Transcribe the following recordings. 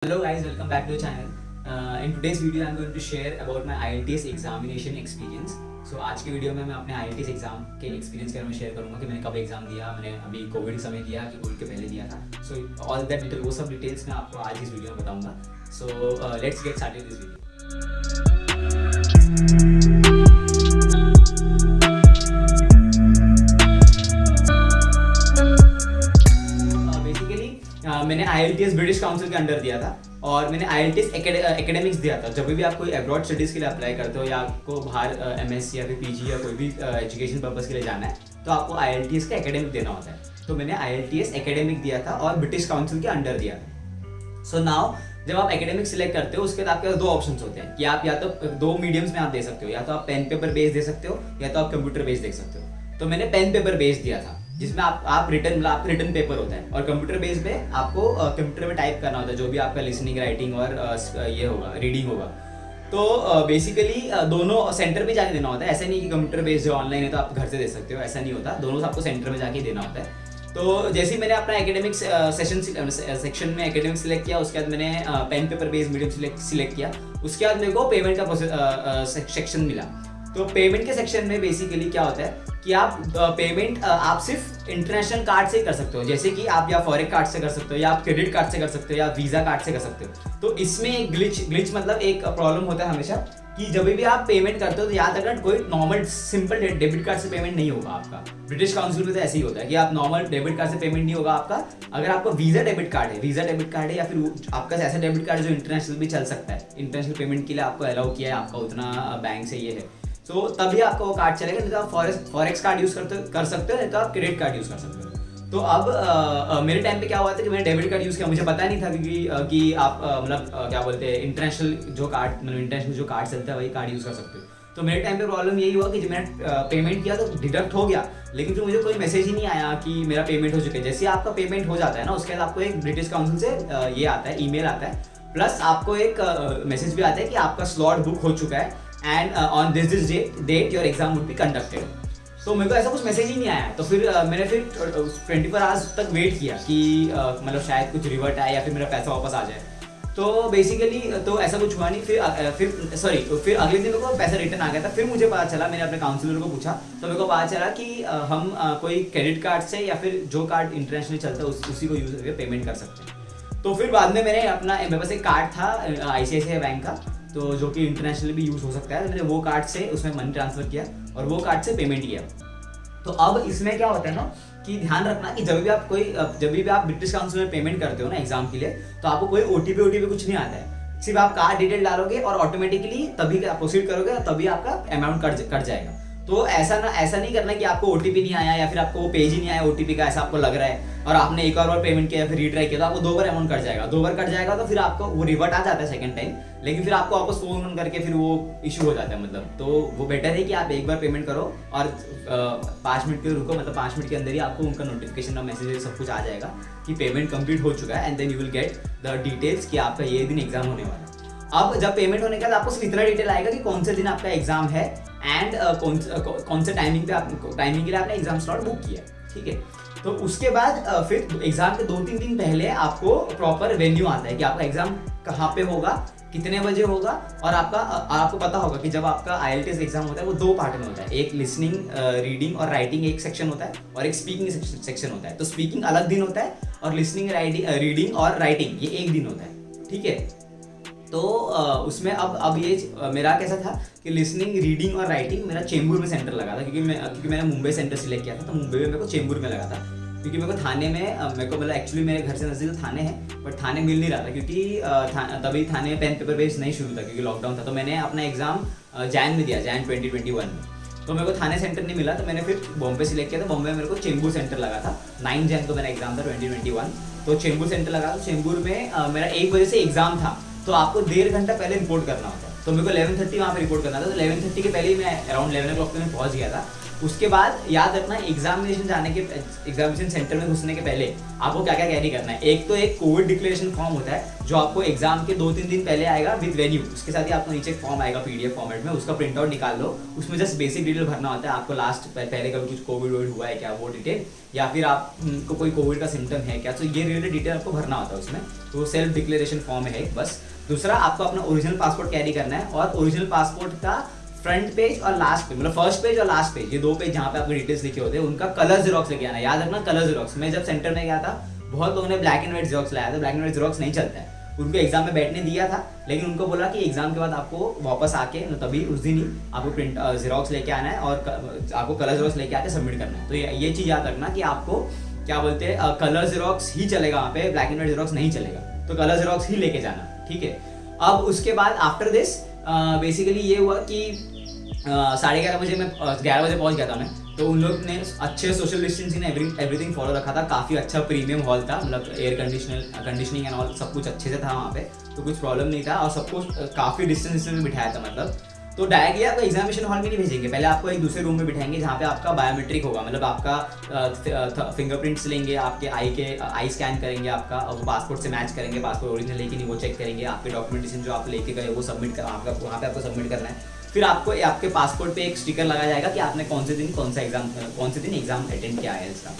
Hello guys, welcome back to the channel. In today's video I'm going to share about my IELTS examination experience. So आज की video में मैं अपने IELTS exam के experience के बारे में शेयर करूँगा कि मैंने कब एग्जाम दिया, मैंने अभी कोविड समय दिया कि कोविड के पहले दिया था. सो ऑल दैट डिटेल वो सब डिटेल्स मैं आपको आज इस वीडियो में बताऊँगा. So let's get started this video. मैंने IELTS ब्रिटिश काउंसिल के अंडर दिया था और मैंने IELTS एकेडमिक्स दिया था. जब भी आप कोई अब्रॉड स्टडीज़ के लिए अप्लाई करते हो या आपको बाहर MSc या फिर PG या कोई भी एजुकेशन पर्पज़ के लिए जाना है तो आपको IELTS का एकेडमिक देना होता है. तो मैंने IELTS एकेडमिक दिया था और ब्रिटिश काउंसिल के अंडर दिया था. सो नाउ जब आप एकेडमिक सिलेक्ट करते हो उसके बाद आपके पास दो ऑप्शन होते हैं कि आप या तो दो मीडियम्स में आप दे सकते हो, या तो आप पेन पेपर बेस दे सकते हो या तो आप कंप्यूटर बेस दे सकते हो. तो मैंने पेन पेपर बेस दिया था जिसमें आप रिटन पेपर होता है और कंप्यूटर बेस पे आपको कंप्यूटर में टाइप करना होता है जो भी आपका लिसनिंग, राइटिंग और ये होगा, रीडिंग होगा. तो बेसिकली दोनों सेंटर पे जाके देना होता है. ऐसा नहीं कि कंप्यूटर बेस जो ऑनलाइन है तो आप घर से दे सकते हो, ऐसा नहीं होता. दोनों आपको सेंटर में जाके देना होता है. तो जैसे ही मैंने अपना एकेडमिक सेक्शन में एकेडमिक सिलेक्ट किया, उसके बाद मैंने pen paper base medium select किया. उसके बाद मेरे को पेमेंट का सेक्शन मिला. तो पेमेंट के सेक्शन में बेसिकली क्या होता है कि आप पेमेंट आप सिर्फ इंटरनेशनल कार्ड से ही कर सकते हो. जैसे कि आप या फॉरेन कार्ड से कर सकते हो या आप क्रेडिट कार्ड से कर सकते हो या वीज़ा कार्ड से कर सकते हो. तो इसमें एक ग्लिच मतलब एक प्रॉब्लम होता है हमेशा कि जब भी आप पेमेंट करते हो तो याद रखना कोई नॉर्मल सिंपल डेबिट कार्ड से पेमेंट नहीं होगा आपका. ब्रिटिश काउंसिल में तो ऐसे ही होता है कि आप नॉर्मल डेबिट कार्ड से पेमेंट नहीं होगा आपका. अगर आपका वीज़ा डेबिट कार्ड है या फिर आपका ऐसा डेबिट कार्ड जो इंटरनेशनल भी चल सकता है, इंटरनेशनल पेमेंट के लिए आपको अलाउ किया है, आपका उतना बैंक से ये है, तो तभी आपका वो कार्ड चलेगा. नहीं तो आप फॉरेक्स कार्ड यूज़ कर सकते हो, नहीं तो आप क्रेडिट कार्ड यूज़ कर सकते हो. तो अब मेरे टाइम पे क्या हुआ था कि मैंने डेबिट कार्ड यूज़ किया. मुझे पता नहीं था कि आप मतलब क्या बोलते हैं इंटरनेशनल जो कार्ड चलता है वही कार्ड यूज़ कर सकते हो. तो मेरे टाइम पे प्रॉब्लम यही हुआ कि जब मैंने पेमेंट किया तो डिडक्ट हो गया, लेकिन फिर मुझे कोई मैसेज ही नहीं आया कि मेरा पेमेंट हो चुका है. जैसे आपका पेमेंट हो जाता है ना, उसके बाद आपको एक ब्रिटिश काउंसिल से ये आता है, ईमेल आता है, प्लस आपको एक मैसेज भी आता है कि आपका स्लॉट बुक हो चुका है and on this date your exam would be conducted. तो मेरे को ऐसा कुछ मैसेज ही नहीं आया. तो फिर मैंने 24 आवर्स तक वेट किया कि मतलब शायद कुछ रिवर्ट आए या फिर मेरा पैसा वापस आ जाए. तो बेसिकली तो ऐसा कुछ हुआ नहीं. फिर अगले दिन मेरे को पैसा रिटर्न आ गया था. फिर मुझे पता चला, मैंने अपने काउंसलर को पूछा तो मेरे को पता चला कि हम कोई क्रेडिट कार्ड से या फिर जो कार्ड इंटरनेशनली चलता है उसी को यूज़ करके पेमेंट कर सकते हैं. तो फिर बाद में मेरे पास एक कार्ड था ICICI बैंक का, तो जो कि इंटरनेशनली भी यूज़ हो सकता है. मैंने वो कार्ड से उसमें मनी ट्रांसफ़र किया और वो कार्ड से पेमेंट किया. तो अब इसमें क्या होता है ना कि ध्यान रखना कि जब भी आप ब्रिटिश काउंसिल में पेमेंट करते हो ना एग्जाम के लिए, तो आपको कोई OTP कुछ नहीं आता है. सिर्फ आप कार्ड डिटेल डालोगे और ऑटोमेटिकली तभी आप प्रोसीड करोगे और तभी आपका अमाउंट कट जाएगा. तो ऐसा नहीं करना कि आपको OTP नहीं आया या फिर आपको वो पेज ही नहीं आया OTP का, ऐसा आपको लग रहा है और आपने एक और बार पेमेंट किया फिर रीट्राई किया तो आपको 2 बार अमाउंट कट जाएगा. 2 बार कट जाएगा तो फिर आपको वो रिवर्ट आ जाता है सेकंड टाइम, लेकिन फिर आपको वापस फोन करके फिर वो इशू हो जाता है. मतलब तो वो बेटर है कि आप एक बार पेमेंट करो और 5 मिनट के रुको. मतलब 5 मिनट के अंदर ही आपको उनका नोटिफिकेशन और मैसेज सब कुछ आ जाएगा कि पेमेंट कंप्लीट हो चुका है and then you will get the details कि आपका ये दिन एग्जाम होने वाला है. अब जब पेमेंट होने के बाद आपको सिर्फ इतना डिटेल आएगा कि कौन से दिन आपका एग्जाम है एंड कौन से टाइमिंग के लिए आपने एग्जाम स्लॉट बुक किया. ठीक है. तो उसके बाद फिर एग्जाम के 2-3 दिन पहले आपको प्रॉपर वेन्यू आता है कि आपका एग्जाम कहाँ पे होगा, कितने बजे होगा. और आपको पता होगा कि जब आपका IELTS एग्जाम होता है वो 2 पार्ट में होता है. एक लिसनिंग, रीडिंग और राइटिंग एक सेक्शन होता है और एक स्पीकिंग सेक्शन होता है. तो स्पीकिंग अलग दिन होता है और लिसनिंग, रीडिंग और राइटिंग ये एक दिन होता है. ठीक है. तो उसमें अब ये मेरा कैसा था कि लिसनिंग, रीडिंग और राइटिंग मेरा चेंबूर में सेंटर लगा था क्योंकि मैंने मुंबई सेंटर सिलेक्ट किया था. तो मुंबई में मेरे को चेंबूर में लगा था क्योंकि मेरे को थाने में मतलब एक्चुअली मेरे घर से नज़दीक थाने है बट थाने मिल नहीं रहा था क्योंकि तभी थाने में पेन पेपर बेस नहीं शुरू था क्योंकि लॉकडाउन था. तो मैंने अपना एग्जाम जैन में दिया, जैन 2021 में. तो मेरे को थाने सेंटर नहीं मिला तो मैंने फिर बॉम्बे सिलेक्ट किया. तो बॉम्बे में मेरे को चेंबूर सेंटर लगा था. 9 जैन को मेरा एग्जाम था 2021. तो चेंबूर सेंटर लगा. तो चेंबूर में मेरा 1 बजे से एग्जाम था. तो आपको 1.5 घंटा पहले रिपोर्ट करना होता है. तो मेरे को 11:30 वहाँ पे रिपोर्ट करना था. तो 11:30 के पहले ही मैं अराउंड 11 o'clock पे मैं पहुँच गया था. उसके बाद याद रखना एग्जामिनेशन सेंटर में घुसने के पहले आपको क्या क्या कैरी करना है। एक तो एक कोविड डिक्लेरेशन फॉर्म होता है जो आपको एग्जाम के 2-3 दिन पहले आएगा विद वेन्यू, उसके साथ ही आपको नीचे फॉर्म आएगा PDF फॉर्मेट में, उसका प्रिंट आउट निकाल लो। उसमें जस्ट बेसिक डिटेल भरना होता है आपको, लास्ट पहले कभी कुछ कोविड हुआ है क्या वो डिटेल, या फिर आपको कोई कोविड का सिम्टम है क्या, तो ये रिलेटेड डिटेल आपको भरना होता है उसमें। तो सेल्फ डिक्लेरेशन फॉर्म है बस। दूसरा आपको अपना ओरिजिनल पासपोर्ट कैरी करना है, और ओरिजिनल पासपोर्ट का फ्रंट पेज और लास्ट पेज, मतलब फर्स्ट पेज और लास्ट पेज, ये 2 पेज जहाँ पे आपके डिटेल्स लिखे होते हैं उनका कलर जेरोक्स लेके आना है। याद रखना कलर जेरोक्स। मैं जब सेंटर में गया था बहुत लोगों ने ब्लैक एंड व्हाइट जेरोक्स लाया था, ब्लैक एंड व्हाइट जेरोक्स नहीं चलता है। उनको एग्जाम में बैठने दिया था, लेकिन उनको बोला कि एग्जाम के बाद आपको वापस आके तभी उस दिन ही आपको प्रिंट जेरोक्स लेके आना है और आपको कलर जेरोक्स लेके आके सबमिट करना है। तो ये चीज़ याद रखना कि आपको क्या बोलते हैं कलर जेरोक्स ही चलेगा वहाँ पे, ब्लैक एंड व्हाइट जेरोक्स नहीं चलेगा, तो कलर जेरोक्स ही लेके जाना, ठीक है। अब उसके बाद आफ्टर दिस बेसिकली ये हुआ कि 11:30 बजे मैं 11 बजे पहुंच गया था मैं, तो उन लोग ने अच्छे सोशल डिस्टेंसिंग एवरीथिंग फॉलो रखा था, काफ़ी अच्छा प्रीमियम हॉल था, मतलब एयर कंडीशनिंग एंड ऑल सब कुछ अच्छे से था वहाँ पे, तो कुछ प्रॉब्लम नहीं था, और सबको काफ़ी डिस्टेंस में बिठाया था मतलब। तो डायरेक्टली आपको एग्जामिनेशन हॉल में नहीं भेजेंगे, पहले आपको एक दूसरे रूम में बिठाएंगे जहाँ पे आपका बायोमेट्रिक होगा, मतलब आपका फिंगरप्रिंट्स लेंगे, आपके आई स्कैन करेंगे आपका, और पासपोर्ट से मैच करेंगे, पासपोर्ट ओरिजिनल है कि नहीं वो चेक करेंगे, आपके डॉक्यूमेंटेशन जो आप लेके गए वो सबमिट कर आपका वहाँ पे आपको सबमिट करना है। फिर आपको आपके पासपोर्ट पे एक स्टिकर लगाया जाएगा कि आपने कौन से दिन एग्जाम अटेंड किया है इसका,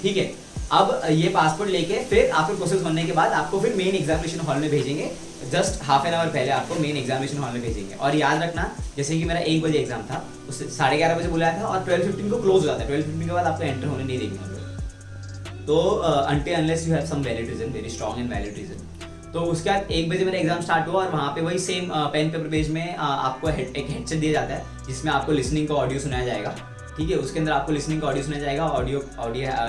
ठीक है। अब ये पासपोर्ट लेके फिर आपके प्रोसेस बनने के बाद आपको फिर मेन एग्जामिनेशन हॉल में भेजेंगे, जस्ट हाफ एन आवर पहले आपको मेन एग्जामिनेशन हॉल में भेजेंगे। और याद रखना जैसे कि मेरा 1 बजे एग्जाम था, उससे 11:30 बजे बुलाया था, और 12:15 को क्लोज हो जाता है, 12:15 के बाद आपको एंटर होने नहीं देंगे हम लोग, तो until unless you have some valid reason, very strong and valid reason. तो उसके बाद 1 बजे मेरा एग्जाम स्टार्ट हुआ, और वहाँ पे वही सेम पेन पेपर पेज में आपको एक हेडसेट दिया जाता है जिसमें आपको लिसनिंग का ऑडियो सुनाया जाएगा, ठीक है। उसके अंदर आपको लिसनिंग का ऑडियो सुनाया जाएगा, ऑडियो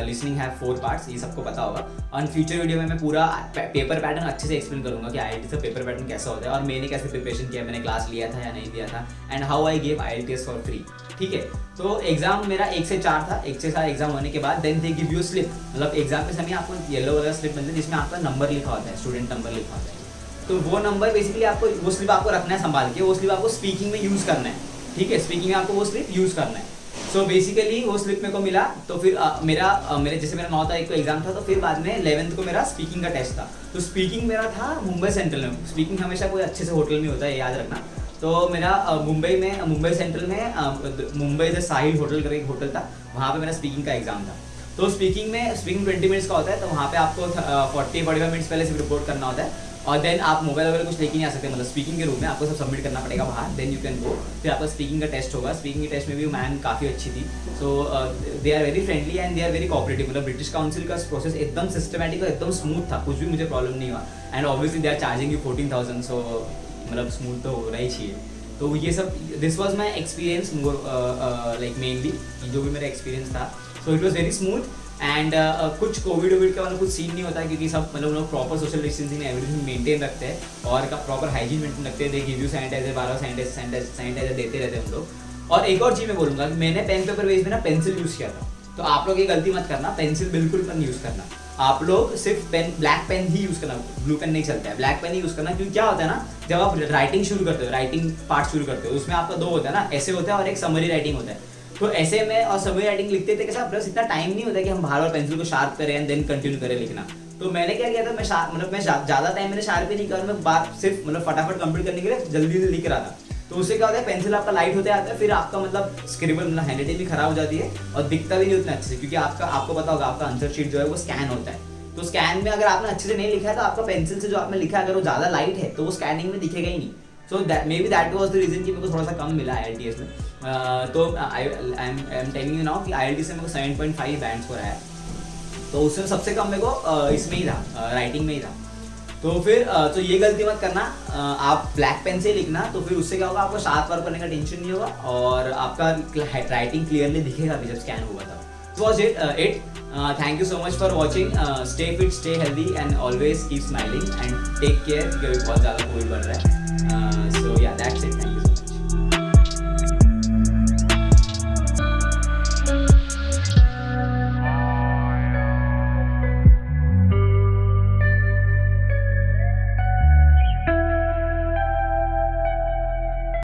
लिसनिंग है 4 पार्ट्स, ये सबको पता होगा। और फ्यूचर वीडियो में मैं पूरा पेपर पैटर्न अच्छे से एक्सप्लेन करूंगा कि IELTS का पेपर पैटर्न कैसा होता है, और मैंने कैसे प्रिपरेशन किया, मैंने क्लास लिया था या नहीं लिया था, and how I gave IELTS for free, ठीक है। तो एग्जाम मेरा 1 से 4 था, 1 से 4 एग्जाम होने के बाद then they give you slip, मतलब एग्जाम के समय आपको येलो वाला स्लिप मिलता है जिसमें आपका नंबर लिखा होता है, स्टूडेंट नंबर लिखा होता है। तो वो नंबर बेसिकली आपको वो स्लिप आपको रखना है संभाल के, वो स्लिप आपको स्पीकिंग में यूज़ करना है, ठीक है, स्पीकिंग में आपको वो स्लिप यूज़ करना है। सो बेसिकली वो स्लिप मेरे को मिला, तो फिर मेरा जैसे मेरा 9 तारीख को एग्जाम था, तो फिर बाद में 11th को मेरा स्पीकिंग का टेस्ट था। तो स्पीकिंग मेरा था मुंबई सेंट्रल में, स्पीकिंग हमेशा कोई अच्छे से होटल में होता है, याद रखना। तो मेरा मुंबई सेंट्रल में मुंबई द साहिल होटल करके एक होटल था, वहाँ पे मेरा स्पीकिंग का एग्जाम था। तो स्पीकिंग 20 मिनट्स का होता है, तो वहाँ पे आपको 40-45 मिनट्स पहले से रिपोर्ट करना होता है, और देन आप मोबाइल वगैरह कुछ लेके नहीं आ सकते, मतलब स्पीकिंग के रूप में आपको सब सबमिट करना पड़ेगा बाहर, देन यू कैन गो। फिर आपका स्पीकिंग का टेस्ट होगा, स्पीकिंग के टेस्ट में भी मैम काफ़ी अच्छी थी, so they are very friendly and they are very cooperative, मतलब ब्रिटिश काउंसिल का प्रोसेस एकदम सिस्टमेटिक और एकदम स्मूथ था, कुछ भी मुझे प्रॉब्लम नहीं हुआ। And obviously they are charging you 14,000, so मतलब स्मूथ तो होना ही चाहिए। तो ये सब this was my experience like mainly, जो भी मेरा एक्सपीरियंस था, so it was very smooth. And कुछ कोविड का मतलब कुछ सीन नहीं होता है, क्योंकि सब मतलब लोग proper social distancing everything maintain रखते हैं, और प्रॉपर हाइजीन मेंटेन रखते हैं, they give you sanitiser, 12 sanitiser देते रहते हैं हम लोग। और एक और चीज़ मैं बोलूँगा कि मैंने पेन पेपर पेज में ना पेंसिल यूज़ किया था, तो आप लोग ये गलती मत करना, पेंसिल बिल्कुल मत यूज़ करना, आप लोग सिर्फ ब्लैक पेन ही यूज़ करना, ब्लू पेन नहीं चलता है, ब्लैक पेन ही यूज़ करना। क्योंकि क्या होता है ना, जब आप राइटिंग शुरू करते हो, राइटिंग पार्ट शुरू करते हो, उसमें आपका 2 होता है ना, ऐसे होता है और एक समरी राइटिंग होता है। तो ऐसे में और समरी राइटिंग लिखते थे कैसा, प्लस इतना टाइम नहीं होता कि हम बार बार पेंसिल को शार्प करें एंड देन कंटिन्यू करें लिखना। तो मैंने क्या किया था, मैं ज़्यादा टाइम मैंने शार्प ही नहीं किया, मैं बात सिर्फ मतलब फटाफट कंप्लीट करने के लिए जल्दी लिख रहा था। तो उससे क्या होता है, पेंसिल आपका लाइट होते आता है, फिर आपका मतलब स्क्रिबल मतलब हैंडराइटिंग भी खराब हो जाती है और दिखता भी नहीं उतना अच्छे से, क्योंकि आपको पता होगा आपका आंसर शीट जो है वो स्कैन होता है। तो स्कैन में अगर आपने अच्छे से नहीं लिखा है, तो आपका पेंसिल से जो आपने लिखा है अगर वो ज़्यादा लाइट है तो वो स्कैनिंग में दिखेगा ही नहीं। So maybe that was the reason कि मेरे को थोड़ा सा कम मिला IELTS में। तो I am telling you now कि IELTS में मेरे को 7.5 बैंड स्कोर आया, तो उसमें सबसे कम मेरे को इसमें ही था, राइटिंग में ही था। तो फिर तो ये गलती मत करना, आप ब्लैक पेन से लिखना, तो फिर उससे क्या होगा, आपको शार्प वर्क करने का टेंशन नहीं होगा और आपका राइटिंग क्लियरली दिखेगा भी जब स्कैन होगा तब। Was it. Thank you so much for watching. Stay fit, stay healthy and always keep smiling and take care, क्योंकि बहुत ज़्यादा कोविड बढ़ रहा है।